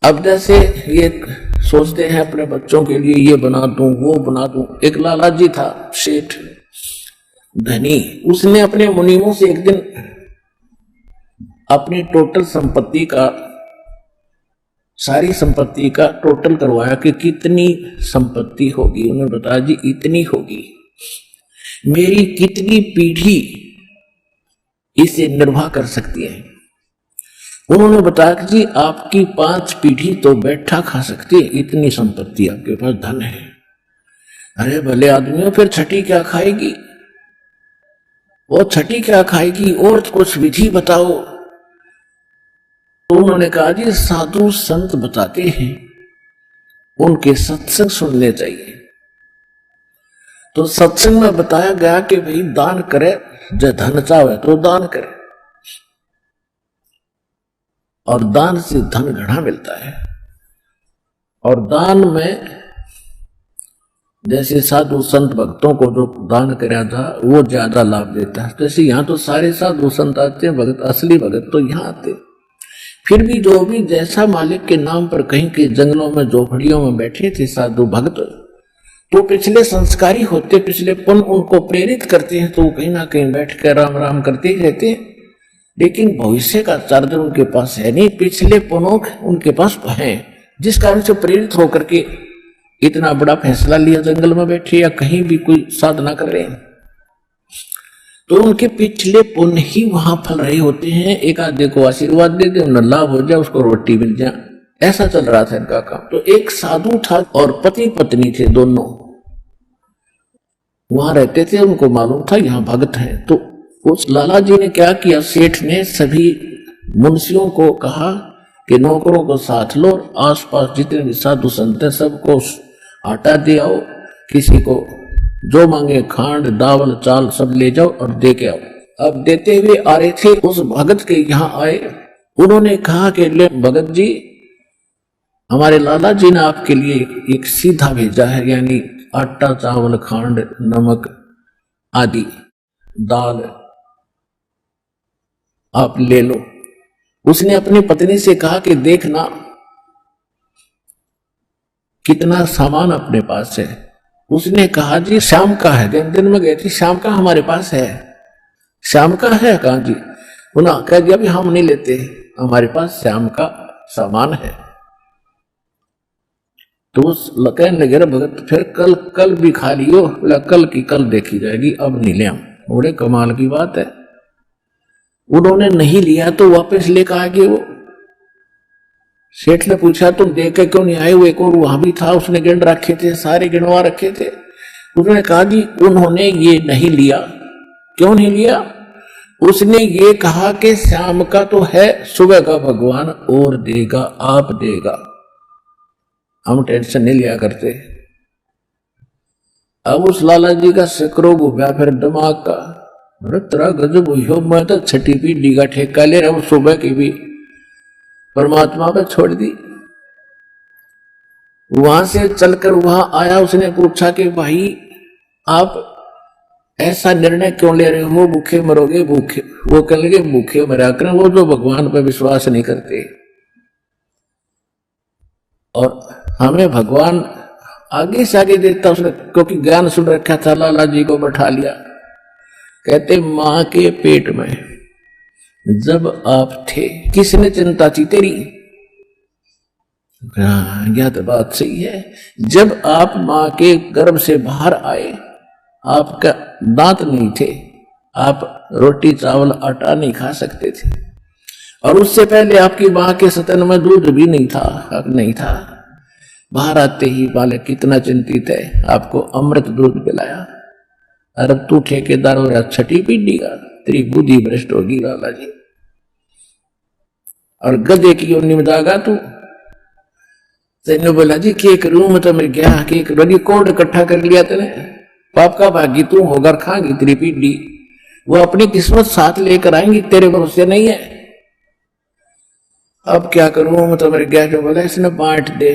अब जैसे ये सोचते हैं अपने बच्चों के लिए ये बना दूं वो बना दूं। एक लाला जी था सेठ धनी, उसने अपने मुनीमों से एक दिन अपनी टोटल संपत्ति का, सारी संपत्ति का टोटल करवाया कि कितनी संपत्ति होगी। उन्होंने बताया जी इतनी होगी, मेरी कितनी पीढ़ी इसे निर्वाह कर सकती है। उन्होंने बताया कि जी आपकी 5 पीढ़ी तो बैठा खा सकती है, इतनी संपत्ति आपके पास धन है। अरे भले आदमियों, फिर छठी क्या खाएगी? वो छठी क्या खाएगी? और कुछ विधि बताओ। तो उन्होंने कहा जी साधु संत बताते हैं, उनके सत्संग सुनने चाहिए। तो सत्संग में बताया गया कि भाई दान करे, जो धन चाहे तो दान करे, और दान से धन घना मिलता है। और दान में जैसे साधु संत भक्तों को जो दान कराया था वो ज्यादा लाभ देता है। जैसे यहाँ तो सारे साधु संत आते हैं, भगत असली भगत तो यहाँ आते। फिर भी जो भी जैसा मालिक के नाम पर कहीं के जंगलों में झोपड़ियों में बैठे थे साधु भक्त, तो पिछले संस्कारी होते, पिछले पुण्य उनको प्रेरित करते हैं, तो वो कहीं ना कहीं बैठ कर राम राम करते ही रहते हैं। लेकिन भविष्य का चार्जर उनके पास है नहीं, पिछले पुण्यों उनके पास है, जिस कारण से प्रेरित होकर के इतना बड़ा फैसला लिया, जंगल में बैठे या कहीं भी कोई साधना कर रहे हैं। तो उनके पिछले पुण्य ही वहां फल रहे होते हैं। एक आधे को आशीर्वाद दे दे, उन्हें लाभ हो जाए, उसको रोटी मिल जाए, ऐसा चल रहा था इनका काम। तो एक साधु था और पति पत्नी थे, दोनों वहां रहते थे। उनको मालूम था यहाँ भगत हैं। तो उस लाला जी ने क्या किया, सेठ ने सभी मुंशियों को कहा कि नौकरों को साथ लो, आसपास जितने भी साधु संत हैं सबको आटा दे आओ, किसी को जो मांगे खांड दावल चाल सब ले जाओ और दे के आओ। अब देते हुए आ रहे थे, उस भगत के यहाँ आए। उन्होंने कहा कि ले भगत जी, हमारे लाला जी ने आपके लिए एक सीधा भेजा है, यानी आटा चावल खांड नमक आदि दाल आप ले लो। उसने अपनी पत्नी से कहा कि देखना कितना सामान अपने पास है। उसने कहा जी शाम का है, दिन में गए थे, शाम का हमारे पास है। शाम का है? कहा जी। उन्होंने कहा जी अभी हम नहीं लेते, हमारे पास शाम का सामान है। तो उस कहने लगे भगत फिर कल भी खा लियो, बोला कल की कल देखी जाएगी, अब नहीं ले हम। बड़े कमाल की बात है। उन्होंने नहीं लिया तो वापस लेकर आ गए। वो सेठ ने पूछा तुम दे के क्यों नहीं आए? वो एक और वहां भी था, उसने गिन रखे थे, सारे गिनवा रखे थे। उन्होंने कहा जी उन्होंने ये नहीं लिया। क्यों नहीं लिया? उसने ये कहा कि शाम का तो है, सुबह का भगवान और देगा, आप देगा, हम टेंशन नहीं लिया करते। अब उस लाला जी का सकरोग हो गया फिर दिमाग का। तेरा गजब हुई, मैं तो छठी पीढ़ी का ठेका ले रहा हूं, सुबह की भी परमात्मा पे छोड़ दी। वहां से चलकर वहां आया, उसने पूछा कि भाई आप ऐसा निर्णय क्यों ले रहे हो, भूखे मरोगे? भूखे, वो कह लगे भूखे मरा कर वो जो भगवान पर विश्वास नहीं करते। और हमें भगवान आगे से आगे देता उसने, क्योंकि ज्ञान सुन रखा था। लाला जी को बैठा लिया, कहते मां के पेट में जब आप थे किसने चिंता थी तेरी? यह तो बात सही है। जब आप मां के गर्भ से बाहर आए, आपका दांत नहीं थे, आप रोटी चावल आटा नहीं खा सकते थे, और उससे पहले आपकी मां के सतन में दूध भी नहीं था, हक नहीं था। बाहर आते ही बालक कितना चिंतित है, आपको अमृत दूध पिलाया। अरे तू ठेकेदार हो रहा छठी पीढ़ी का, तेरी बुद्धि भ्रष्ट होगी लाला जी। और गधे की योनि में जागा तू। तेने बोला जी के करूं मैं, तो मैं क्या के करूं? कोड इकट्ठा कर लिया तेने, पाप का भागी तू होकर खाएगी तेरी पीढ़ी। वो अपनी किस्मत साथ लेकर आएंगी, तेरे भरोसे नहीं है। अब क्या करूं मैं, तो मेरे क्या जो बोला इसने बांट दे,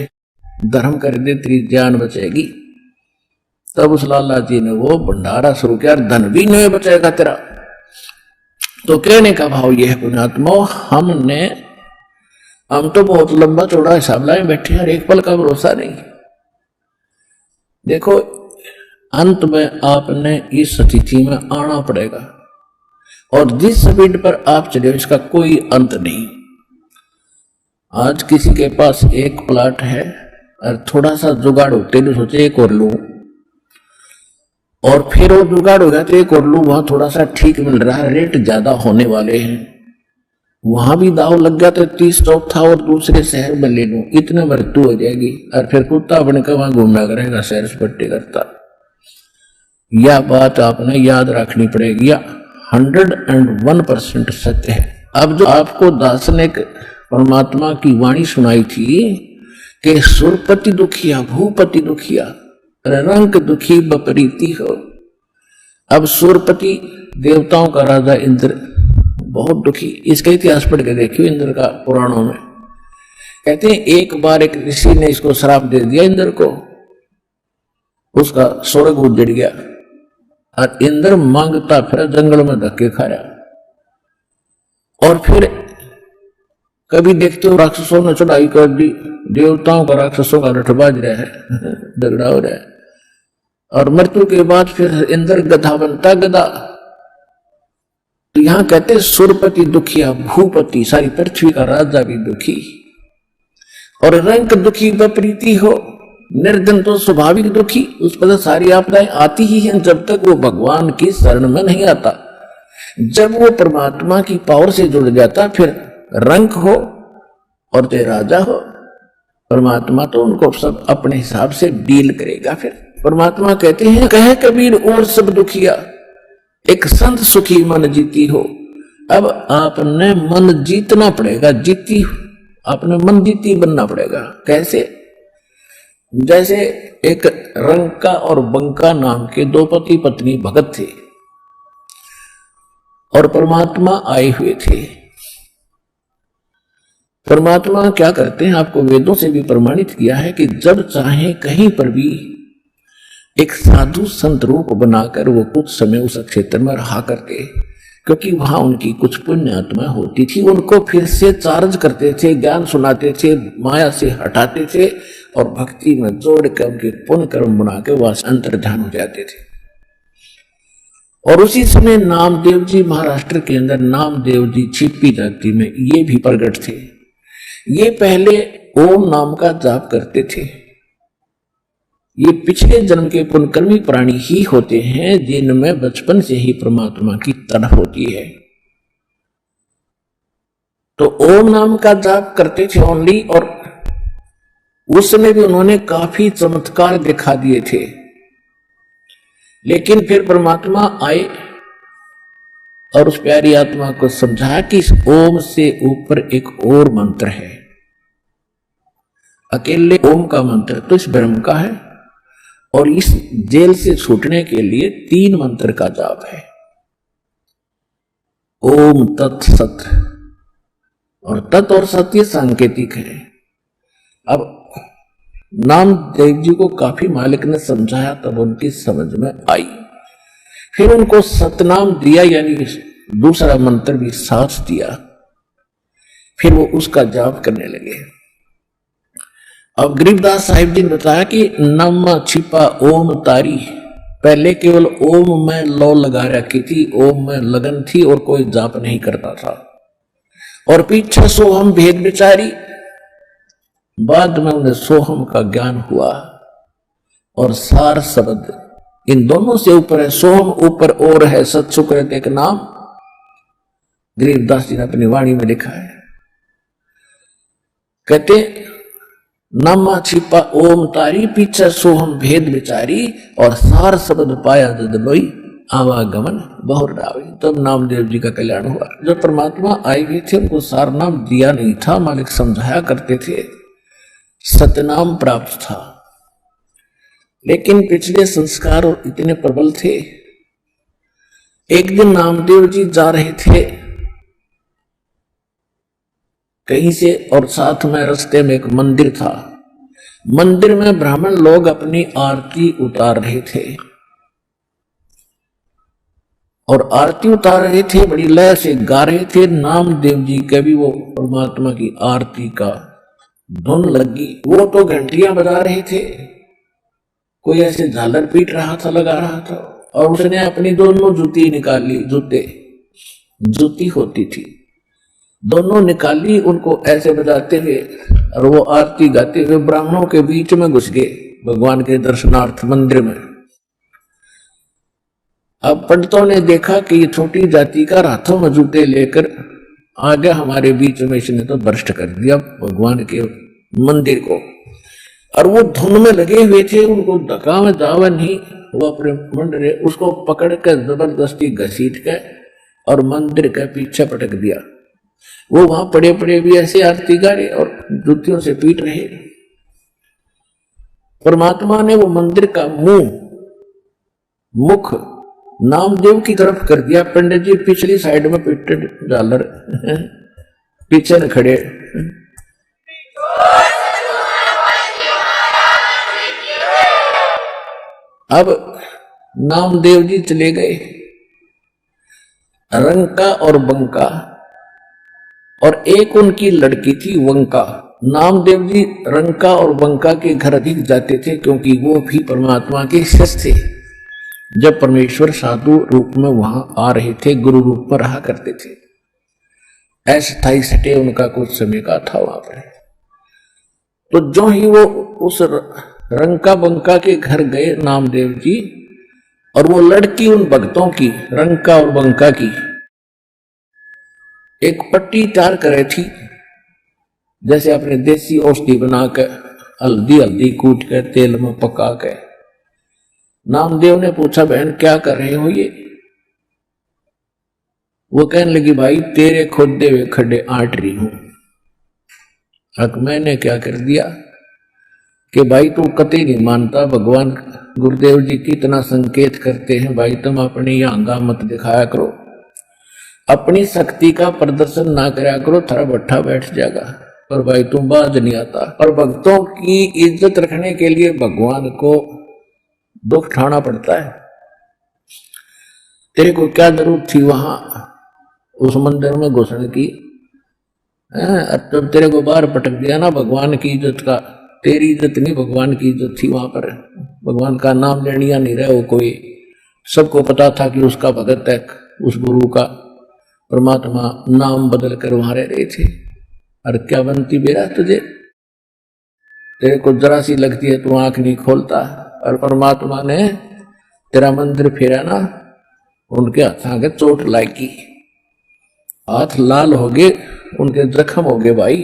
धर्म कर दे, तेरी जान बचेगी। तब उस लाला जी ने वो भंडारा शुरू किया, धन भी नहीं बचेगा तेरा। तो कहने का भाव यह है पुण्यात्मा, हमने हम तो बहुत लंबा चौड़ा हिसाब लाए बैठे हैं, एक पल का भरोसा नहीं। देखो अंत में आपने इस स्थिति में आना पड़ेगा, और जिस स्पीड पर आप चले इसका कोई अंत नहीं। आज किसी के पास एक प्लाट है और थोड़ा सा जुगाड़ होते तो सोचे एक और लूं, और फिर वो जुगाड़ हो गया तो एक और लूं, वहां थोड़ा सा ठीक मिल रहा है, रेट ज्यादा होने वाले हैं, वहां भी दाव लग गया तो 30 चौथा और दूसरे शहर में ले लूं, इतने मृत्यु हो जाएगी, और फिर कुत्ता अपने का वहां घूमना करेगा, सैर सपाटे करता। यह बात आपने याद रखनी पड़ेगी, 101% सत्य है। अब जो आपको दास ने परमात्मा की वाणी सुनाई थी कि सुरपति दुखिया भूपति दुखिया रंक दुखी बपरीति हो। अब सुरपति देवताओं का राजा इंद्र बहुत दुखी, इसका इतिहास पढ़ के देखियो इंद्र का पुराणों में। कहते हैं एक बार एक ऋषि ने इसको श्राप दे दिया इंद्र को, उसका स्वर्ग उजड़ गया और इंद्र मांगता फिर जंगल में धक्के खा रहा। और फिर कभी देखते हो राक्षसों ने चढ़ाई कर दी, देवताओं का राक्षसों का रटबाज रहा है, झगड़ा हो रहा है, और मृत्यु के बाद फिर इंद्र गधा बनता गधा। तो यहां कहते सुरपति दुखिया भूपति, सारी पृथ्वी का राजा भी दुखी, और रंक दुखी बप्रीति हो, निर्धन तो स्वाभाविक दुखी, उस पर सारी आपदाएं आती ही हैं जब तक वो भगवान की शरण में नहीं आता। जब वो परमात्मा की पावर से जुड़ जाता फिर रंक हो और चाहे राजा हो, परमात्मा तो उनको सब अपने हिसाब से डील करेगा। फिर परमात्मा कहते हैं कहे कबीर और सब दुखिया एक संत सुखी मन जीती हो। अब आपने मन जीतना पड़ेगा, जीती आपने मन जीती बनना पड़ेगा। कैसे? जैसे एक रंका और बंका नाम के दो पति पत्नी भगत थे और परमात्मा आए हुए थे। परमात्मा क्या करते हैं, आपको वेदों से भी प्रमाणित किया है कि जब चाहे कहीं पर भी एक साधु संत रूप बनाकर वो कुछ समय उस क्षेत्र में रहा करते, क्योंकि वहां उनकी कुछ पुण्य आत्मा होती थी, उनको फिर से चार्ज करते थे, ज्ञान सुनाते थे, माया से हटाते थे और भक्ति में जोड़ कर उनके पुण्य कर्म बना के वह अंतर ध्यान हो जाते थे। और उसी समय नामदेव जी महाराष्ट्र के अंदर नामदेव जी छिपी जाति में ये भी प्रकट थे। ये पहले ओम नाम का जाप करते थे। ये पिछले जन्म के पुण्यकर्मी प्राणी ही होते हैं जिनमें बचपन से ही परमात्मा की तड़प होती है। तो ओम नाम का जाप करते थे ओनली, और उस समय भी उन्होंने काफी चमत्कार दिखा दिए थे। लेकिन फिर परमात्मा आए और उस प्यारी आत्मा को समझाया कि इस ओम से ऊपर एक और मंत्र है। अकेले ओम का मंत्र तो इस ब्रह्म का है, और इस जेल से छूटने के लिए 3 मंत्र का जाप है। ओम तत् सत, और तत् और सत्य सांकेतिक है। अब नामदेव जी को काफी मालिक ने समझाया, तब उनकी समझ में आई। फिर उनको सतनाम दिया, यानी दूसरा मंत्र भी साथ दिया। फिर वो उसका जाप करने लगे। अब गरीबदास साहिब जी ने बताया कि नम छिपा ओम तारी, पहले केवल ओम में लौ लगा रखी थी, ओम में लगन थी और कोई जाप नहीं करता था। और पीछे सोहम भेद विचारी, बाद में उन्हें सोहम का ज्ञान हुआ। और सार शब्द इन दोनों से ऊपर है, सोहम ऊपर और है, सत्सुकृत एक नाम गरीबदास जी ने अपनी वाणी में लिखा है। कहते नामा छिपा ओम तारी, पीछे सोहम भेद विचारी, और सार शब्द पाया जद लोई, आवागमन बहुर रावी। तब नामदेव जी का कल्याण हुआ। जब परमात्मा आए हुए थे उनको सार नाम दिया नहीं था, मालिक समझाया करते थे, सतनाम प्राप्त था। लेकिन पिछले संस्कार इतने प्रबल थे। एक दिन नामदेव जी जा रहे थे कहीं से, और साथ में रास्ते में एक मंदिर था। मंदिर में ब्राह्मण लोग अपनी आरती उतार रहे थे। और आरती उतार रहे थे, बड़ी लय से गा रहे थे नामदेव जी के भी, वो परमात्मा की आरती का धुन लगी। वो तो घंटियां बजा रहे थे, कोई ऐसे झालर पीट रहा था, लगा रहा था, और उसने अपनी दोनों जूती निकाली, जूती होती थी, दोनों निकाली, उनको ऐसे बजाते हुए, और वो आरती गाते हुए ब्राह्मणों के बीच में घुस गए भगवान के दर्शनार्थ मंदिर में। अब पंडितों ने देखा कि ये छोटी जाति का हाथों में जूते लेकर आ गया हमारे बीच में, इसने तो भ्रष्ट कर दिया भगवान के मंदिर को। और वो धुन में लगे हुए थे, उनको धक्का में जावा नहीं, वो अपने मंडरे उसको पकड़ कर जबरदस्ती घसीट के और मंदिर के पीछे पटक दिया। वो वहां पड़े पड़े भी ऐसे आरती गा रहे और जूतियों से पीट रहे। परमात्मा ने वो मंदिर का मुख नामदेव की तरफ कर दिया। पंडित जी पिछली साइड में पीटे झालर पीछे न खड़े। अब नामदेव जी चले गए रंका और बंका, और एक उनकी लड़की थी वंका। नामदेव जी रंका और बंका के घर अधिक जाते थे, क्योंकि वो भी परमात्मा के शिष्य थे। जब परमेश्वर साधु रूप में वहां आ रहे थे, गुरु रूप में रहा करते थे, अस्थायी सटे उनका कुछ समय का था वहां पर। तो जो ही वो उस रंका बंका के घर गए नामदेव जी, और वो लड़की उन भक्तों की, रंका और बंका की, एक पट्टी तैयार कर रही थी, जैसे अपने देसी औषधि बना के हल्दी कूट के तेल में पका के। नामदेव ने पूछा, बहन क्या कर रहे हो ये? वो कहने लगी, भाई तेरे खोदे हुए खड्डे आट रही हूं। अब मैंने क्या कर दिया कि भाई तू कतई नहीं मानता, भगवान गुरुदेव जी कितना संकेत करते हैं, भाई तुम अपनी यांगा मत दिखाया करो, अपनी शक्ति का प्रदर्शन ना कराया करो, थारा भट्ठा बैठ जाएगा। पर भाई तुम बाज नहीं आता। और भक्तों की इज्जत रखने के लिए भगवान को दुख उठाना पड़ता है। तेरे को क्या जरूरत थी वहां उस मंदिर में घुसने की? तब तेरे को बाहर पटक दिया ना भगवान की इज्जत का। तेरी इज्जत नहीं, भगवान की इज्जत थी वहां पर। भगवान का नाम लेनिया नहीं रहे वो कोई। सबको पता था कि उसका भगत है, उस गुरु का परमात्मा नाम बदल कर वहां रह रहे थे। और क्या बनती बेरा तुझे? तेरे को जरा सी लगती है तू आंख नहीं खोलता। और परमात्मा ने तेरा मंदिर फेरा ना, उनके हाथ चोट लागी, हाथ लाल हो गए, उनके जख्म हो गए भाई।